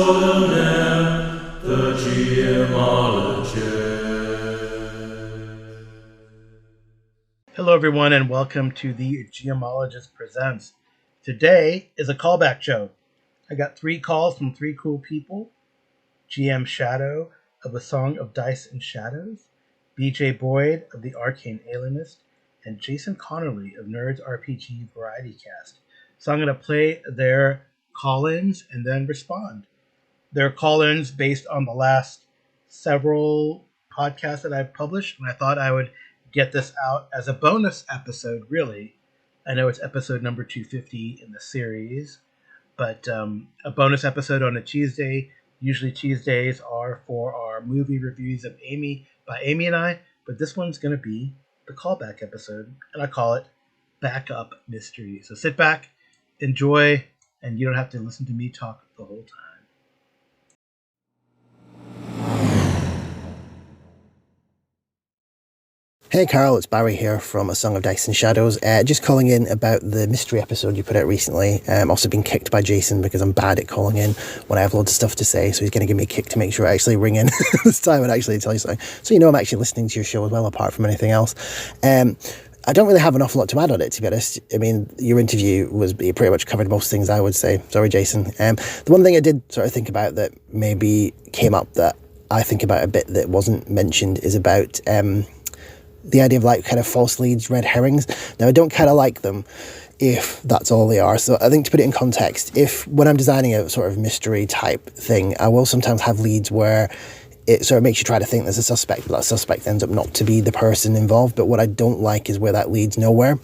extraordinaire, the Gemologist. Hello, everyone, and welcome to the Gemologist Presents. Today is a callback show. I got 3 calls from 3 cool people: GM Shadow of A Song of Dice and Shadows, BJ Boyd of The Arcane Alienist, and Jason Connerly of Nerds RPG Variety Cast. So I'm going to play their call-ins and then respond. Their call-ins based on the last several podcasts that I've published, and I thought I would get this out as a bonus episode, really. I know it's episode number 250 in the series, but a bonus episode on a Tuesday. Usually Tuesdays are for our movie reviews of Amy by Amy and I, but this one's going to be the callback episode, and I call it Backup Mystery. So sit back, enjoy, and you don't have to listen to me talk the whole time. Hey Carl, it's Barry here from A Song of Dice and Shadows. Just calling in about the mystery episode you put out recently. I'm also being kicked by Jason because I'm bad at calling in when I have loads of stuff to say, so he's going to give me a kick to make sure I actually ring in this time and actually tell you something. So you know I'm actually listening to your show as well, apart from anything else. I don't really have an awful lot to add on it, to be honest. I mean, your interview pretty much covered most things, I would say. Sorry, Jason. The one thing I did sort of think about that maybe came up that I think about a bit that wasn't mentioned is about the idea of like kind of false leads, red herrings. Now, I don't kind of like them if that's all they are. So I think to put it in context, when I'm designing a sort of mystery type thing, I will sometimes have leads where it sort of makes you try to think there's a suspect, but that suspect ends up not to be the person involved. But what I don't like is where that leads nowhere.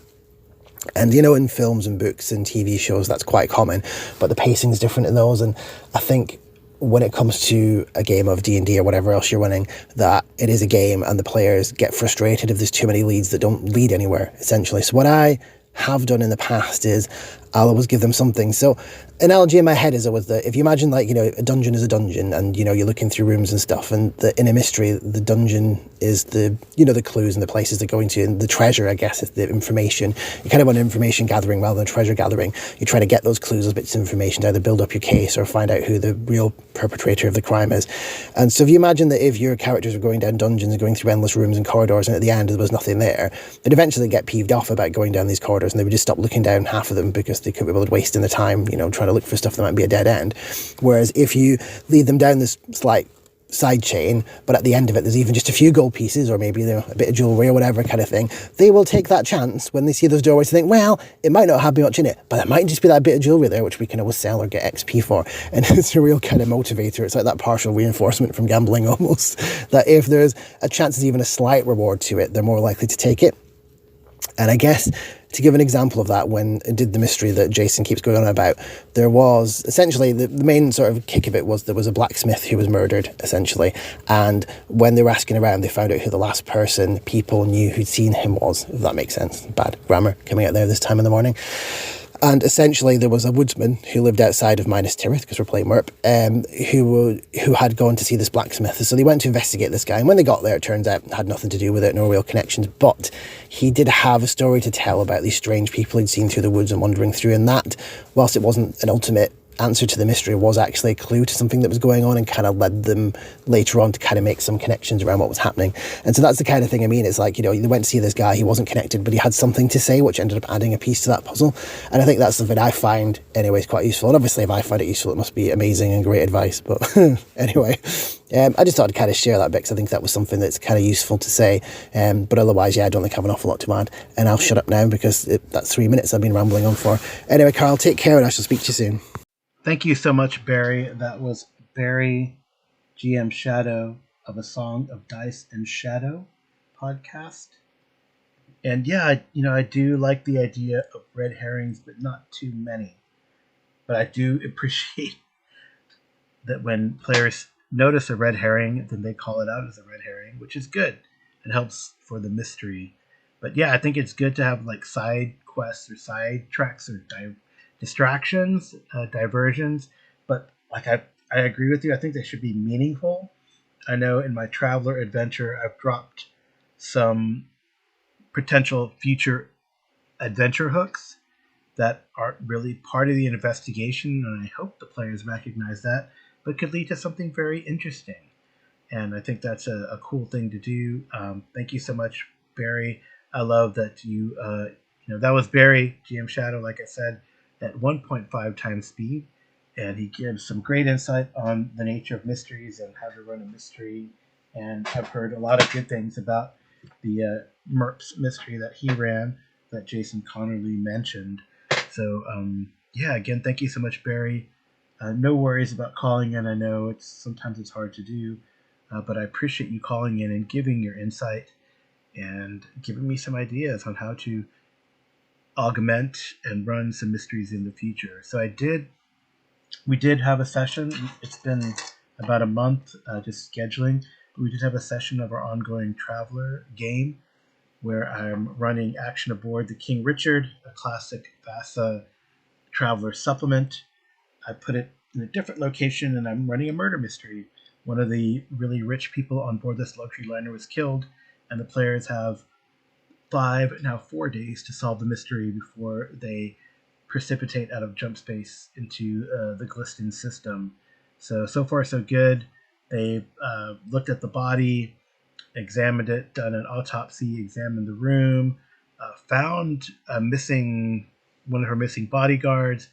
And, you know, in films and books and TV shows, that's quite common, but the pacing is different in those. And I think when it comes to a game of D&D or whatever else you're running, that it is a game and the players get frustrated if there's too many leads that don't lead anywhere, essentially. So what I have done in the past is I'll always give them something. So analogy in my head is always that if you imagine, like, you know, a dungeon is a dungeon and, you know, you're looking through rooms and stuff, and in a mystery, the dungeon is the, you know, the clues and the places they're going to, and the treasure, I guess, is the information. You're kind of on information gathering rather than treasure gathering. You try to get those clues, those bits of information to either build up your case or find out who the real perpetrator of the crime is. And so if you imagine that if your characters were going down dungeons and going through endless rooms and corridors, and at the end there was nothing there, they'd eventually get peeved off about going down these corridors, and they would just stop looking down half of them because they could be wasting the time, you know, trying to look for stuff that might be a dead end. Whereas if you lead them down this slight side chain, but at the end of it there's even just a few gold pieces or maybe, you know, a bit of jewelry or whatever kind of thing, they will take that chance when they see those doorways to think, well, it might not have much in it, but it might just be that bit of jewelry there which we can always sell or get XP for. And it's a real kind of motivator. It's like that partial reinforcement from gambling almost, that if there's a chance there's even a slight reward to it, they're more likely to take it. And I guess to give an example of that, when I did the mystery that Jason keeps going on about, there was essentially the main sort of kick of it was there was a blacksmith who was murdered, essentially. And when they were asking around, they found out who the last person people knew who'd seen him was, if that makes sense. Bad grammar coming out there this time in the morning. And essentially there was a woodsman who lived outside of Minas Tirith, because we're playing MERP, who had gone to see this blacksmith. So they went to investigate this guy, and when they got there, it turns out it had nothing to do with it, no real connections, but he did have a story to tell about these strange people he'd seen through the woods and wandering through, and that, whilst it wasn't an ultimate answer to the mystery, was actually a clue to something that was going on and kind of led them later on to kind of make some connections around what was happening. And so that's the kind of thing I mean. It's like, you know, they went to see this guy, he wasn't connected, but he had something to say, which ended up adding a piece to that puzzle. And I think that's something I find anyways quite useful. And obviously if I find it useful, it must be amazing and great advice. But anyway, I just thought I'd kind of share that bit because I think that was something that's kind of useful to say. But otherwise, yeah, I don't think I have an awful lot to add. And I'll shut up now because that's 3 minutes I've been rambling on for. Anyway, Carl, take care and I shall speak to you soon. Thank you so much, Barry. That was Barry, GM Shadow of A Song of Dice and Shadow podcast. And yeah, I do like the idea of red herrings, but not too many. But I do appreciate that when players notice a red herring, then they call it out as a red herring, which is good. It helps for the mystery. But yeah, I think it's good to have like side quests or side tracks or distractions, diversions, but like I agree with you. I think they should be meaningful. I know in my Traveler adventure, I've dropped some potential future adventure hooks, that aren't really part of the investigation, and I hope the players recognize that, but could lead to something very interesting. And I think that's a cool thing to do. Thank you so much, Barry. I love that that was Barry, GM Shadow, like I said, at 1.5 times speed, and he gives some great insight on the nature of mysteries and how to run a mystery. And I've heard a lot of good things about the MERPS mystery that he ran that Jason Connerly mentioned. So, again, thank you so much, Barry. No worries about calling in. I know sometimes it's hard to do, but I appreciate you calling in and giving your insight and giving me some ideas on how to augment and run some mysteries in the future. So we did have a session. It's been about a month just scheduling, but we did have a session of our ongoing Traveler game where I'm running action aboard the King Richard, a classic VASA Traveler supplement. I put it in a different location and I'm running a murder mystery. One of the really rich people on board this luxury liner was killed, and the players have 5, now 4 days to solve the mystery before they precipitate out of jump space into the Gliston system. So far so good. They looked at the body, examined it, done an autopsy, examined the room, found one of her missing bodyguards,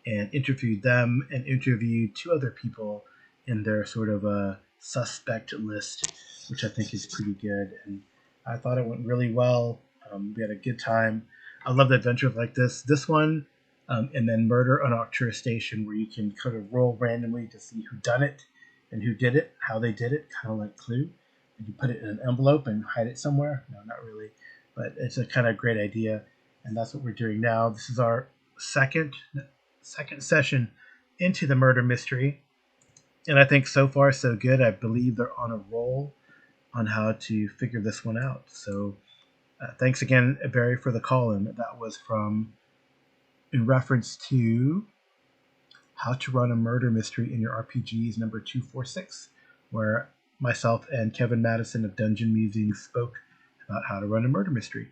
and interviewed them, and interviewed 2 other people in their sort of a suspect list, which I think is pretty good. And I thought it went really well. We had a good time. I love adventures like this. This one, and then Murder on Arcturus Station, where you can kind of roll randomly to see who done it and who did it, how they did it, kind of like Clue. And you put it in an envelope and hide it somewhere. No, not really, but it's a kind of great idea, and that's what we're doing now. This is our second session into the murder mystery, and I think so far so good. I believe they're on a roll on how to figure this one out. So thanks again, Barry, for the call-in. That was in reference to how to run a murder mystery in your RPGs number 246, where myself and Kevin Madison of Dungeon Musings spoke about how to run a murder mystery.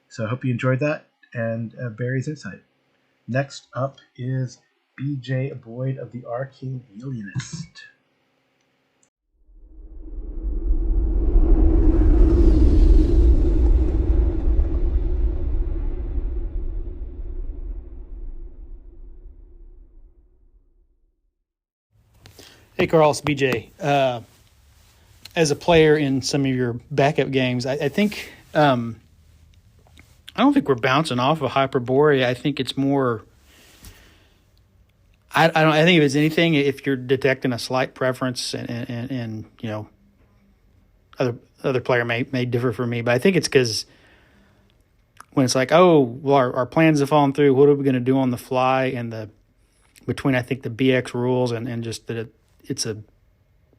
So I hope you enjoyed that and Barry's insight. Next up is BJ Boyd of the Arcane Alienist. Hey, Carl, it's BJ. As a player in some of your backup games, I think I don't think we're bouncing off of Hyperborea. I think it's more. I think if it's anything, if you're detecting a slight preference, and other player may differ from me, but I think it's because when it's like, oh, well, our plans have fallen through. What are we going to do on the fly? And between I think the BX rules and just that it's a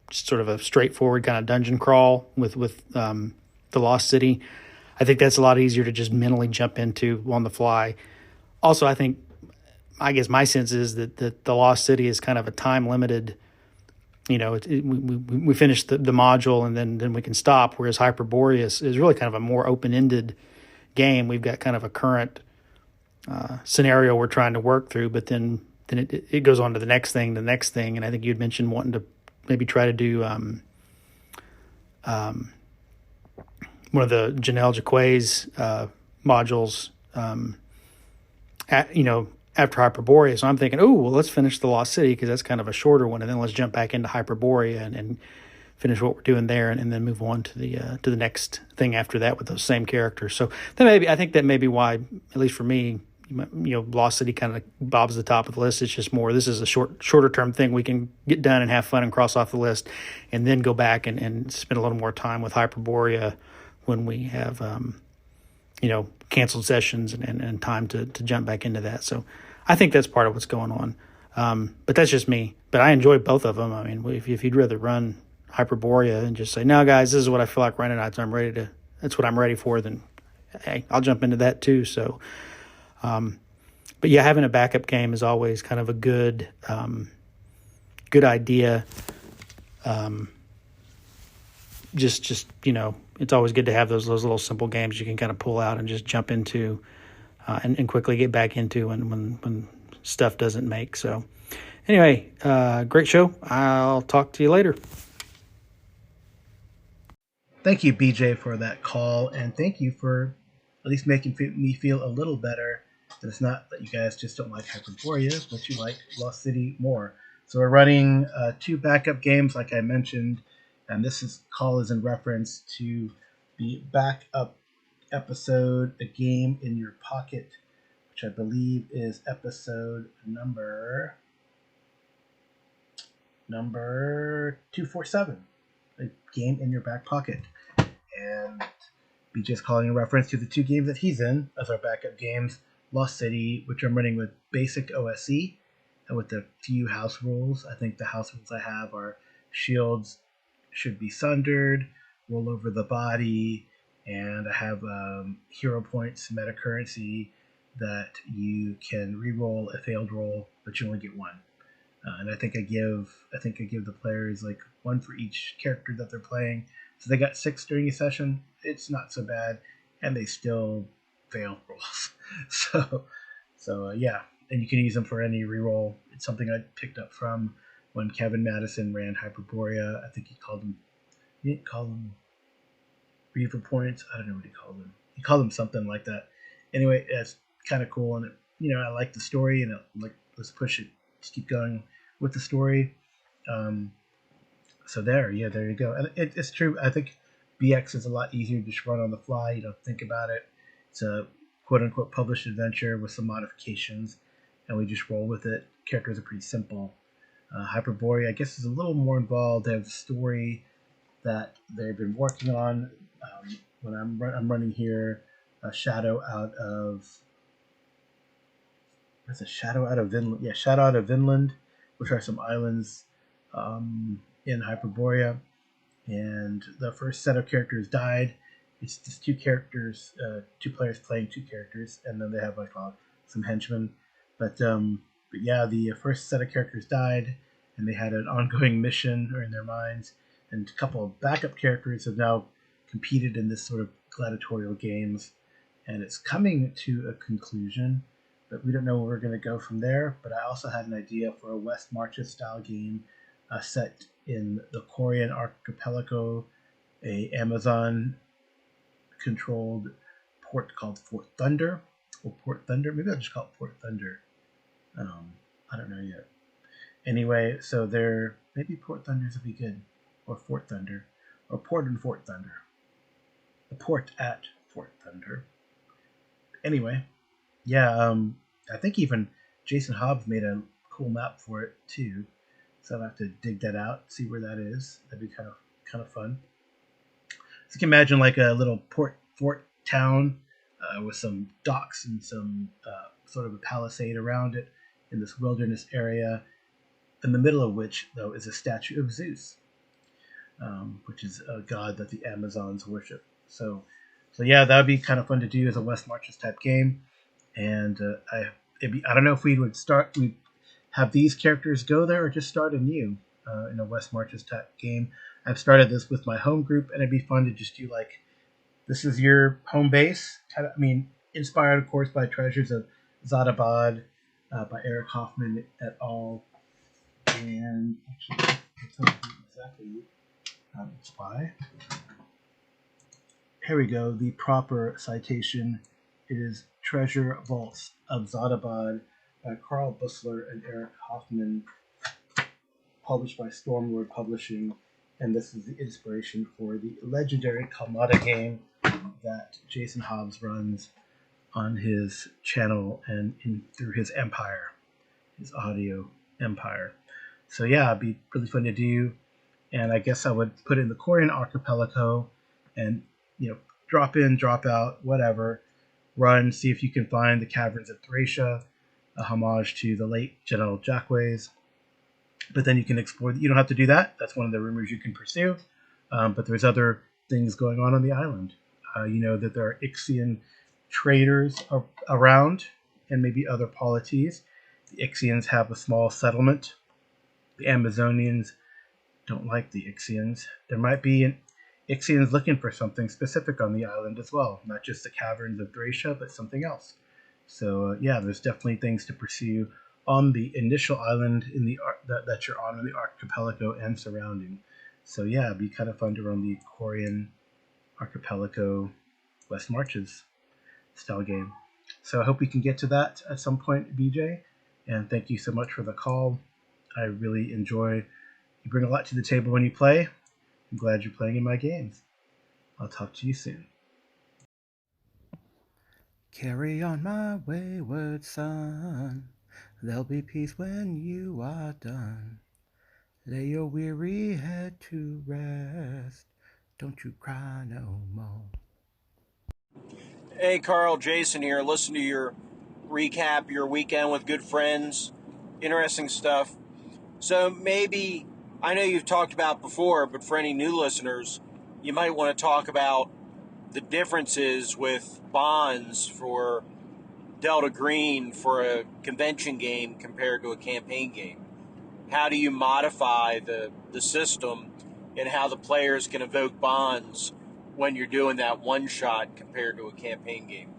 sort of a straightforward kind of dungeon crawl with the Lost City. I think that's a lot easier to just mentally jump into on the fly. Also, I guess my sense is that the Lost City is kind of a time limited. We finish the module and then we can stop. Whereas Hyperborea is really kind of a more open ended game. We've got kind of a current scenario we're trying to work through, but then it goes on to the next thing. And I think you'd mentioned wanting to maybe try to do one of the Janelle Jaquays modules, after Hyperborea. So I'm thinking, let's finish the Lost City because that's kind of a shorter one, and then let's jump back into Hyperborea and finish what we're doing there, and then move on to the next thing after that with those same characters. So I think that may be why, at least for me, Lost City kind of bobs the top of the list. It's just more, this is a shorter term thing we can get done and have fun and cross off the list, and then go back and spend a little more time with Hyperborea when we have, canceled sessions and time to jump back into that. So I think that's part of what's going on. But that's just me. But I enjoy both of them. I mean, if you'd rather run Hyperborea and just say, no, guys, this is what I feel like running. That's what I'm ready for, then, hey, I'll jump into that too. So, but yeah, having a backup game is always kind of a good idea. It's always good to have those little simple games you can kind of pull out and just jump into. and quickly get back into when stuff doesn't make. So anyway, great show. I'll talk to you later. Thank you, BJ, for that call, and thank you for at least making me feel a little better that it's not that you guys just don't like Hyperborea, but you like Lost City more. So we're running 2 backup games, like I mentioned, and call is in reference to the backup episode, The Game in Your Pocket, which I believe is episode number 247, A Game in Your Back Pocket. And BJ's calling a reference to the 2 games that he's in as our backup games, Lost City, which I'm running with basic OSE and with a few house rules. I think the house rules I have are shields should be sundered, roll over the body, and I have hero points, meta currency, that you can re-roll a failed roll, but you only get 1. And I think I give the players like 1 for each character that they're playing. So they got 6 during a session. It's not so bad, and they still fail rolls. So yeah, and you can use them for any reroll. It's something I picked up from when Kevin Madison ran Hyperborea. I think he didn't call them Reaver points. I don't know what he called them. He called them something like that. Anyway, it's kind of cool, and I like the story, and let's push it. Let's keep going with the story. So there you go. And it's true. I think BX is a lot easier to just run on the fly. You don't think about it. It's a quote-unquote published adventure with some modifications, and we just roll with it. Characters are pretty simple. Hyperborea, I guess, is a little more involved. They have a story that they've been working on. When I'm running here, Shadow out of Vinland. Yeah, Shadow out of Vinland, which are some islands in Hyperborea, and the first set of characters died. It's just 2 characters, 2 players playing 2 characters, and then they have some henchmen. But yeah, the first set of characters died, and they had an ongoing mission or in their minds, and a couple of backup characters have now competed in this sort of gladiatorial games, and it's coming to a conclusion, but we don't know where we're going to go from there. But I also had an idea for a West Marches style game set in the Korean archipelago, a Amazon-controlled port called Fort Thunder, or Port Thunder. Maybe I'll just call it Port Thunder. I don't know yet. Anyway, so maybe Port Thunders would be good, or Fort Thunder, or Port and Fort Thunder. The port at Fort Thunder. Anyway, yeah, I think even Jason Hobbs made a cool map for it too. So I'll have to dig that out, see where that is. That'd be kind of fun. So you can imagine like a little fort town with some docks and some sort of a palisade around it in this wilderness area, in the middle of which, though, is a statue of Zeus, which is a god that the Amazons worship. So yeah, that would be kind of fun to do as a West Marches type game. And I don't know if we'd have these characters go there or just start anew in a West Marches type game. I've started this with my home group, and it'd be fun to just do this is your home base. Inspired, of course, by Treasures of Zadabad by Eric Hoffman et al. And actually, I'll tell you exactly it's by. Here we go. The proper citation. It is Treasure Vaults of Zadabad by Carl Bussler and Eric Hoffman, published by Stormlord Publishing, and this is the inspiration for the legendary Kalmata game that Jason Hobbs runs on his channel and through his empire, his audio empire. So yeah, it'd be really fun to do, and I guess I would put it in the Korean archipelago, and drop in, drop out, whatever. Run, see if you can find the caverns of Thracia, a homage to the late General Jacques. But then you can explore. You don't have to do that. That's one of the rumors you can pursue. But there's other things going on the island. That there are Ixian traders around, and maybe other polities. The Ixians have a small settlement. The Amazonians don't like the Ixians. There might be Ixians looking for something specific on the island as well, not just the caverns of Thracia, but something else. So yeah, there's definitely things to pursue on the initial island in the that you're on in the archipelago and surrounding. So yeah, it'd be kind of fun to run the Quarian archipelago West Marches style game. So I hope we can get to that at some point, BJ. And thank you so much for the call. I really enjoy. You bring a lot to the table when you play. I'm glad you're playing in my games. I'll talk to you soon. Carry on, my wayward son. There'll be peace when you are done. Lay your weary head to rest. Don't you cry no more. Hey, Carl, Jason here. Listen to your recap, your weekend with good friends. Interesting stuff. So maybe, I know you've talked about before, but for any new listeners, you might want to talk about the differences with bonds for Delta Green for a convention game compared to a campaign game. How do you modify the system and how the players can evoke bonds when you're doing that one shot compared to a campaign game?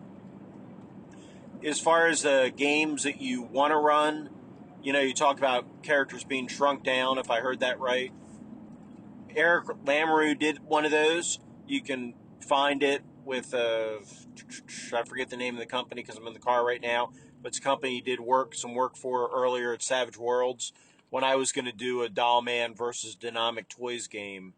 As far as the games that you want to run, you talk about characters being shrunk down, if I heard that right. Eric Lamoureux did one of those. You can find it with, I forget the name of the company because I'm in the car right now, but it's a company he did some work for earlier at Savage Worlds when I was going to do a Doll Man versus Dynamic Toys game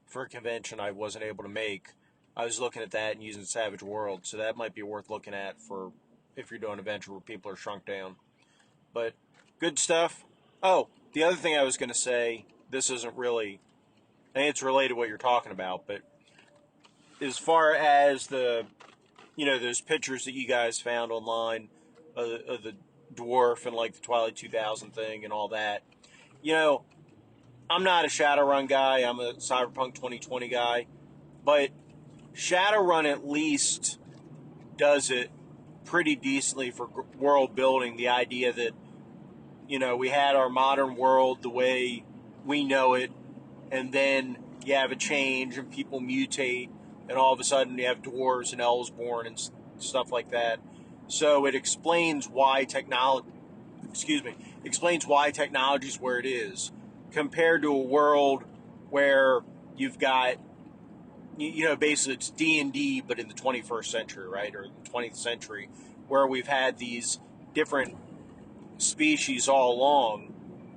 for a convention I wasn't able to make. I was looking at that and using Savage World, so that might be worth looking at for if you're doing an adventure where people are shrunk down. But good stuff. Oh, the other thing I was going to say, this isn't really, I think it's related to what you're talking about, but as far as those pictures that you guys found online of the dwarf and like the Twilight 2000 thing and all that, I'm not a Shadowrun guy. I'm a Cyberpunk 2020 guy, but Shadowrun at least does it pretty decently for world building. The idea that, we had our modern world the way we know it, and then you have a change and people mutate, and all of a sudden you have dwarves and elves born and stuff like that. So it explains why technology is where it is compared to a world where you've got, basically it's D&D, but in the 21st century, right? Or the 20th century, where we've had these different species all along.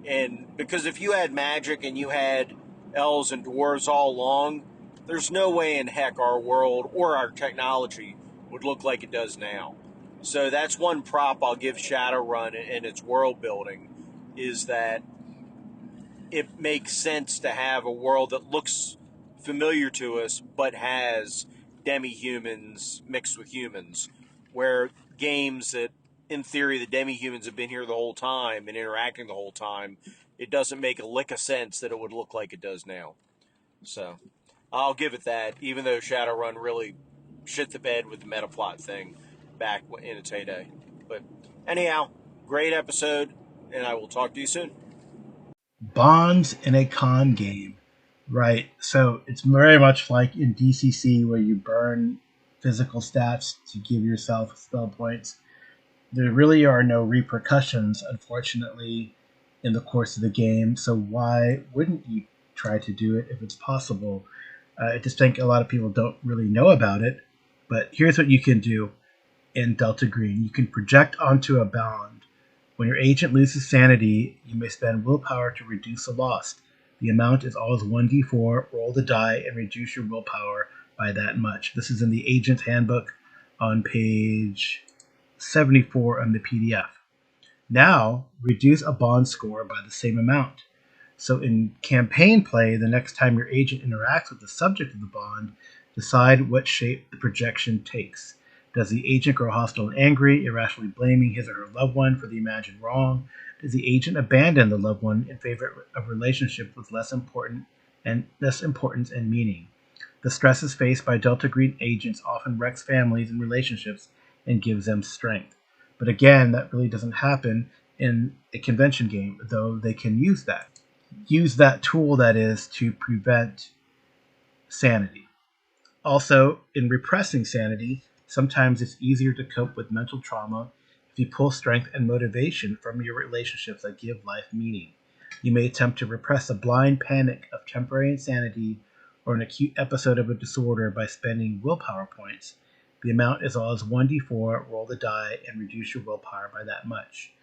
And because if you had magic and you had elves and dwarves all along, there's no way in heck our world or our technology would look like it does now. So that's one prop I'll give Shadowrun and its world building, is that it makes sense to have a world that looks familiar to us but has demi-humans mixed with humans, where games that in theory the demi-humans have been here the whole time and interacting the whole time, it doesn't make a lick of sense that it would look like it does now. So I'll give it that, even though Shadowrun really shit the bed with the meta plot thing back in its heyday. But anyhow, great episode, and I will talk to you soon. Bonds in a con game. Right. So it's very much like in DCC where you burn physical stats to give yourself spell points. There really are no repercussions, unfortunately, in the course of the game. So why wouldn't you try to do it if it's possible? I just think a lot of people don't really know about it. But here's what you can do in Delta Green. You can project onto a bond. When your agent loses sanity, you may spend willpower to reduce the loss. The amount is always 1d4. Roll the die and reduce your willpower by that much. This is in the Agent's Handbook on page 74 on the PDF. Now, reduce a bond score by the same amount. So in campaign play, the next time your agent interacts with the subject of the bond, decide what shape the projection takes. Does the agent grow hostile and angry, irrationally blaming his or her loved one for the imagined wrong? Does the agent abandon the loved one in favor of relationships with less importance and meaning? The stresses faced by Delta Green agents often wrecks families and relationships and gives them strength. But again, that really doesn't happen in a convention game, though they can use that. Use that tool, that is, to prevent sanity. Also, in repressing sanity, sometimes it's easier to cope with mental trauma If you pull strength and motivation from your relationships that give life meaning, you may attempt to repress a blind panic of temporary insanity or an acute episode of a disorder by spending willpower points. The amount is all as 1d4, roll the die, and reduce your willpower by that much.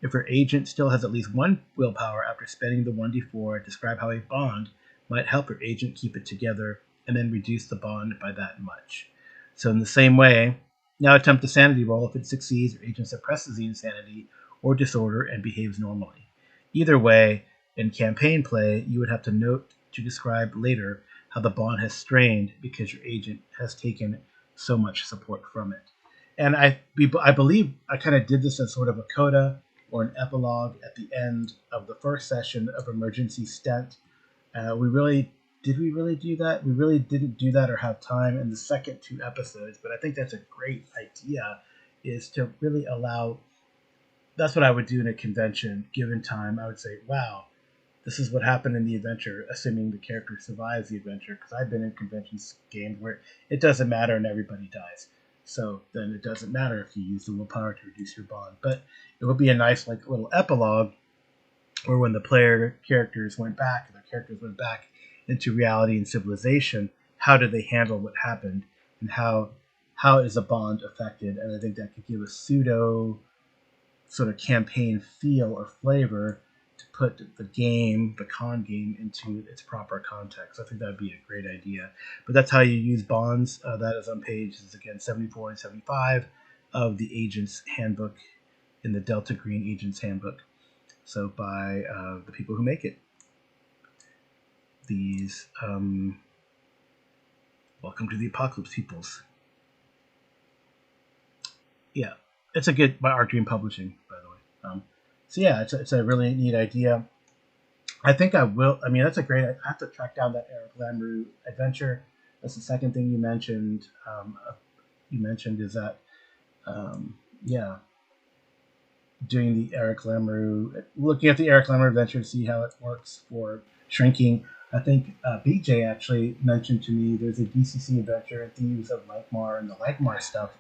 If your agent still has at least one willpower after spending the 1d4, describe how a bond might help your agent keep it together, and then reduce the bond by that much. So in the same way, now attempt a sanity roll. If it succeeds, your agent suppresses the insanity or disorder and behaves normally. Either way, in campaign play, you would have to note to describe later how the bond has strained because your agent has taken so much support from it. And I believe I kind of did this as sort of a coda or an epilogue at the end of the first session of Emergency Stent. Did we really do that? We really didn't do that or have time in the second 2 episodes, but I think that's a great idea, is to really allow, that's what I would do in a convention, given time. I would say, wow, this is what happened in the adventure, assuming the character survives the adventure, because I've been in convention games where it doesn't matter and everybody dies. So then it doesn't matter if you use the willpower to reduce your bond. But it would be a nice like little epilogue, or when the player characters went back, into reality and civilization, how did they handle what happened, and how is a bond affected? And I think that could give a pseudo sort of campaign feel or flavor to put the con game, into its proper context. I think that would be a great idea. But that's how you use bonds. That is on pages, again, 74 and 75 of the Agent's Handbook, in the Delta Green Agent's Handbook. So by the people who make it. These, Welcome to the Apocalypse peoples. Yeah, it's a good, by Arc Dream Publishing, by the way. So yeah, it's a really neat idea. I think I will. I mean, that's a great. I have to track down that Eric Lamoureux adventure. That's the second thing you mentioned. Is that, doing the Eric Lamoureux, looking at the Eric Lamoureux adventure to see how it works for shrinking. I think BJ actually mentioned to me there's a DCC adventure, Thieves of Langmar, and the Langmar stuff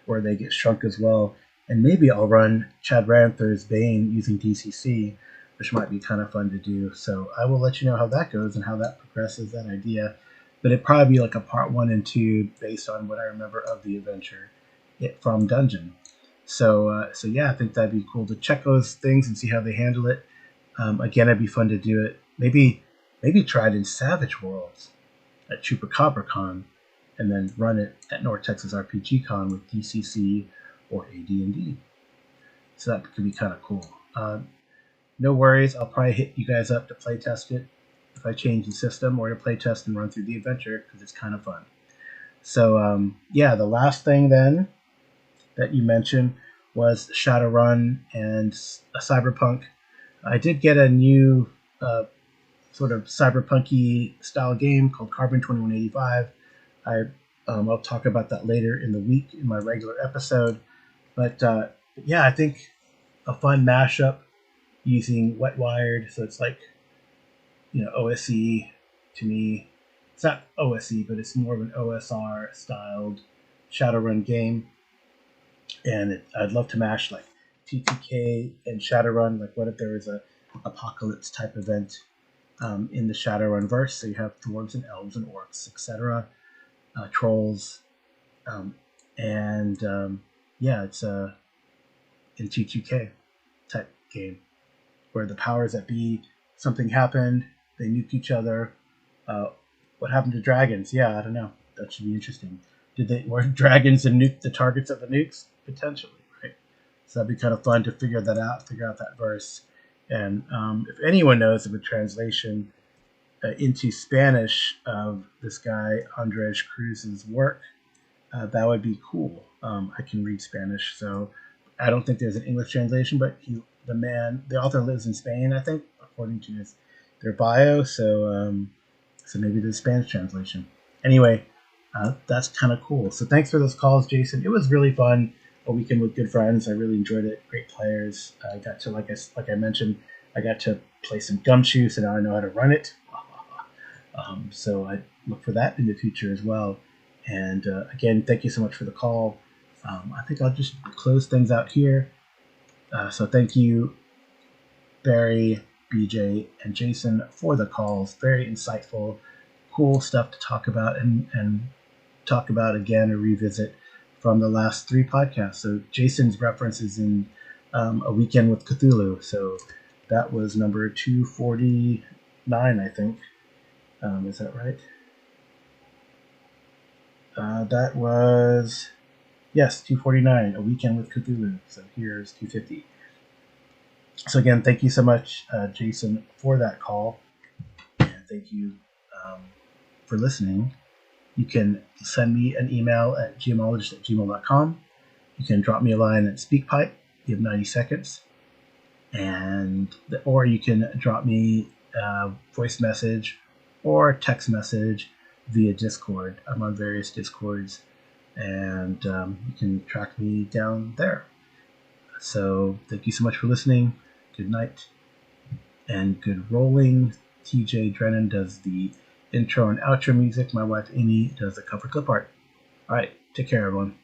where they get shrunk as well. And maybe I'll run Chad Ranther's Bane using DCC, which might be kind of fun to do. So I will let you know how that goes and how that progresses, that idea. But it'd probably be like a part 1 and 2 based on what I remember of the adventure from Dungeon. So yeah, I think that'd be cool to check those things and see how they handle it. Again, it'd be fun to do it. Maybe try it in Savage Worlds at ChupacabraCon, and then run it at North Texas RPG Con with DCC or AD&D. So that could be kind of cool. No worries, I'll probably hit you guys up to play test it if I change the system, or to play test and run through the adventure, because it's kind of fun. So yeah, the last thing then that you mentioned was Shadowrun and Cyberpunk. I did get a new sort of cyberpunky style game called Carbon 2185. I'll talk about that later in the week in my regular episode. But yeah, I think a fun mashup using Wet Wired. So it's like, OSE to me. It's not OSE, but it's more of an OSR styled Shadowrun game. And I'd love to mash like TTK and Shadowrun. Like, what if there was a apocalypse type event in the Shadowrun verse? So you have dwarves and elves and orcs, etc., trolls, yeah, it's a in TTK type game where the powers that be, something happened, they nuke each other. What happened to dragons? Yeah, I don't know. That should be interesting. Were dragons and nuke the targets of the nukes? Potentially, right? So that'd be kind of fun to figure out that verse. And if anyone knows of a translation into Spanish of this guy Andres Cruz's work, that would be cool. I can read Spanish, so I don't think there's an English translation, but the author lives in Spain, I think, according to their bio. So maybe there's a Spanish translation. Anyway, that's kind of cool. So thanks for those calls, Jason. It was really fun. A weekend with good friends. I really enjoyed it. Great players. I got to, like I mentioned, I got to play some Gumshoe, so now I know how to run it. So I look for that in the future as well. And again, thank you so much for the call. I think I'll just close things out here. So thank you, Barry, BJ, and Jason for the calls. Very insightful, cool stuff to talk about and talk about again or revisit from the last 3 podcasts. So Jason's reference is in A Weekend with Cthulhu. So that was number 249, I think. Is that right? That was, yes, 249, A Weekend with Cthulhu. So here's 250. So again, thank you so much, Jason, for that call. And thank you for listening. You can send me an email at geomologist@gmail.com. You can drop me a line at SpeakPipe. You have 90 seconds. Or you can drop me a voice message or text message via Discord. I'm on various Discords, and you can track me down there. So thank you so much for listening. Good night and good rolling. TJ Drennan does the intro and outro music. My wife Amy does the cover clip art. All right, take care, everyone.